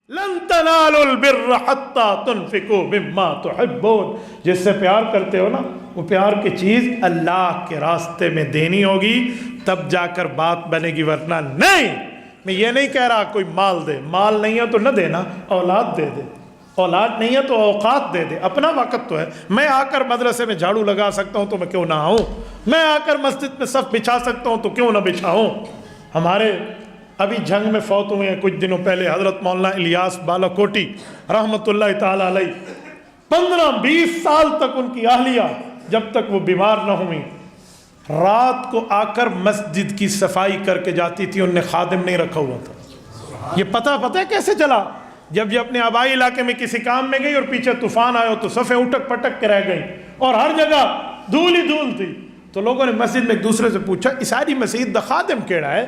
لن تنالوا البر حتى تنفقوا مما تحبون، جس سے پیار کرتے ہو نا وہ پیار کی چیز اللہ کے راستے میں دینی ہوگی، تب جا کر بات بنے گی، ورنہ نہیں۔ میں یہ نہیں کہہ رہا کوئی مال دے، مال نہیں ہے تو نہ دینا، اولاد دے دے، اولاد نہیں ہے تو اوقات دے دے، اپنا وقت تو ہے۔ میں آ کر مدرسے میں جھاڑو لگا سکتا ہوں تو میں کیوں نہ آؤں، میں آ کر مسجد میں صف بچھا سکتا ہوں تو کیوں نہ بچھاؤں۔ ہمارے ابھی جنگ میں فوت ہوئے ہیں کچھ دنوں پہلے حضرت مولانا الیاس بالاکوٹی رحمۃ اللہ تعالی علیہ، 15-20 سال تک ان کی اہلیہ جب تک وہ بیمار نہ ہوئی رات کو آ کر مسجد کی صفائی کر کے جاتی تھی، انہوں نے خادم نہیں رکھا ہوا تھا۔ یہ پتہ کیسے چلا؟ جب یہ اپنے آبائی علاقے میں کسی کام میں گئی اور پیچھے طوفان آیا تو صفیں اٹک پٹک کے رہ گئی اور ہر جگہ دھول ہی دھول تھی، تو لوگوں نے مسجد میں ایک دوسرے سے پوچھا اس ساری مسجد دا خادم کیڑا ہے،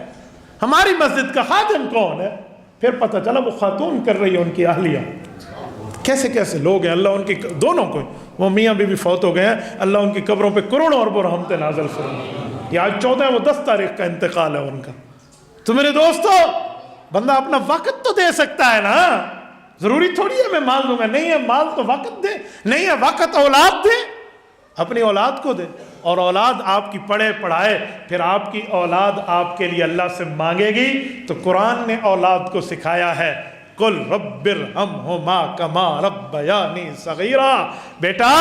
ہماری مسجد کا خادم کون ہے؟ پھر پتہ چلا وہ خاتون کر رہی ہے ان کی اہلیہ۔ کیسے کیسے لوگ ہیں، اللہ ان کی دونوں کو، وہ میاں بیوی فوت ہو گئے ہیں، اللہ ان کی قبروں پہ کروڑوں اربوں رحمتیں نازل فرمائے۔ یہ آج 14 وہ 10 تاریخ کا انتقال ہے ان کا۔ تو میرے دوستو، بندہ اپنا وقت تو دے سکتا ہے نا، ضروری تھوڑی ہے میں مال دوں گا، نہیں ہے مال تو وقت دے، نہیں ہے وقت اولاد دے، اپنی اولاد کو دے، اور اولاد آپ کی پڑھے پڑھائے، پھر آپ کی اولاد آپ کے لیے اللہ سے مانگے گی۔ تو قرآن نے اولاد کو سکھایا ہے قل رب ارحمہما کما ربیانی صغیرا، بیٹا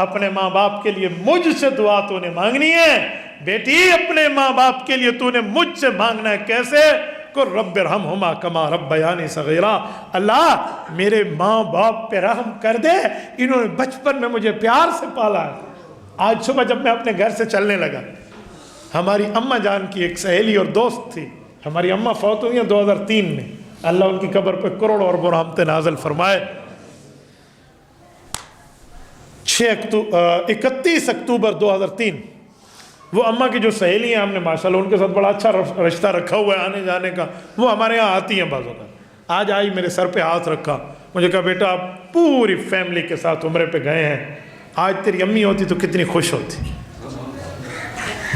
اپنے ماں باپ کے لیے مجھ سے دعا تو نے مانگنی ہے، بیٹی اپنے ماں باپ کے لیے تو نے مجھ سے مانگنا ہے۔ کیسے؟ قل رب ارحمہما کما ربیانی صغیرا، اللہ میرے ماں باپ پہ رحم کر دے، انہوں نے بچپن میں مجھے پیار سے پالا ہے۔ آج صبح جب میں اپنے گھر سے چلنے لگا، ہماری اماں جان کی ایک سہیلی اور دوست تھی، ہماری اماں فوت ہوئی ہیں 2003 میں، اللہ ان کی قبر پہ کروڑوں اور رحمتیں نازل فرمائے۔ 31 اکتوبر 2003 وہ اماں کی جو سہیلی ہیں، ہم نے ماشاءاللہ ان کے ساتھ بڑا اچھا رشتہ رکھا ہوا ہے آنے جانے کا، وہ ہمارے یہاں آتی ہیں بعضوں کا۔ آج آئی میرے سر پہ ہاتھ رکھا، مجھے کہا بیٹا آپ پوری فیملی کے ساتھ عمرے پہ گئے ہیں، آج تیری امی ہوتی تو کتنی خوش ہوتی۔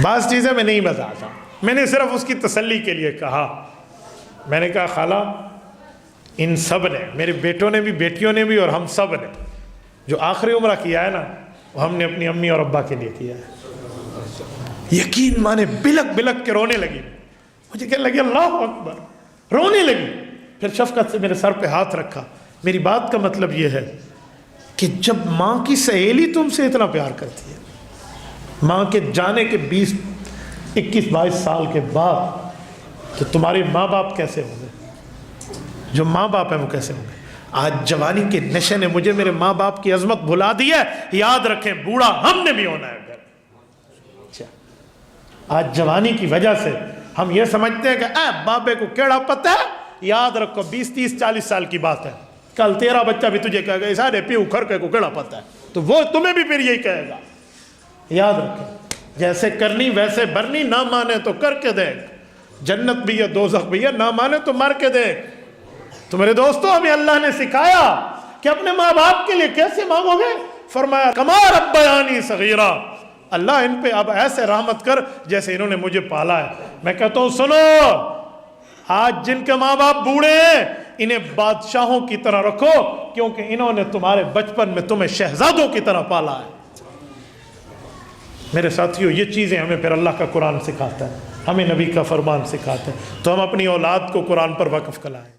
بعض چیزیں میں نہیں بتاتا، میں نے صرف اس کی تسلی کے لیے کہا۔ میں نے کہا خالہ ان سب نے، میرے بیٹوں نے بھی، بیٹیوں نے بھی، اور ہم سب نے جو آخری عمرہ کیا ہے نا، وہ ہم نے اپنی امی اور ابا کے لیے کیا ہے۔ یقین مانے بلک بلک کے رونے لگی، مجھے کہنے لگی اللہ اکبر، رونے لگی، پھر شفقت سے میرے سر پہ ہاتھ رکھا۔ میری بات کا مطلب یہ ہے کہ جب ماں کی سہیلی تم سے اتنا پیار کرتی ہے، ماں کے جانے کے 21-22 سال کے بعد، تو تمہارے ماں باپ کیسے ہوں گے؟ جو ماں باپ ہیں وہ کیسے ہوں گے؟ آج جوانی کے نشے نے مجھے میرے ماں باپ کی عظمت بھلا دی ہے، یاد رکھیں بوڑھا ہم نے بھی ہونا ہے۔ آج جوانی کی وجہ سے ہم یہ سمجھتے ہیں کہ بابے کو کیڑا پتہ ہے، یاد رکھو 20-30-40 سال کی بات ہے، کل تیرا بچہ بھی تجھے کہے گا سارے پیو کھر کے کو کیڑا پتہ ہے، تو وہ تمہیں بھی پھر یہی کہے گا۔ یاد رکھیں جیسے کرنی ویسے بھرنی، نہ مانے تو کر کے دیکھ، جنت بھی ہے دوزخ بھی ہے، نہ مانے تو مر کے دیکھ۔ تو میرے دوستو، ہمیں اللہ نے سکھایا کہ اپنے ماں باپ کے لیے کیسے مانگو گے، فرمایا کما ربیانی صغیرا، اللہ ان پہ اب ایسے رحمت کر جیسے انہوں نے مجھے پالا ہے۔ میں کہتا ہوں سنو، آج جن کے ماں باپ بوڑھے ہیں انہیں بادشاہوں کی طرح رکھو، کیونکہ انہوں نے تمہارے بچپن میں تمہیں شہزادوں کی طرح پالا ہے۔ میرے ساتھیوں، یہ چیزیں ہمیں پھر اللہ کا قرآن سکھاتا ہے، ہمیں نبی کا فرمان سکھاتا ہے، تو ہم اپنی اولاد کو قرآن پر وقف کرائیں۔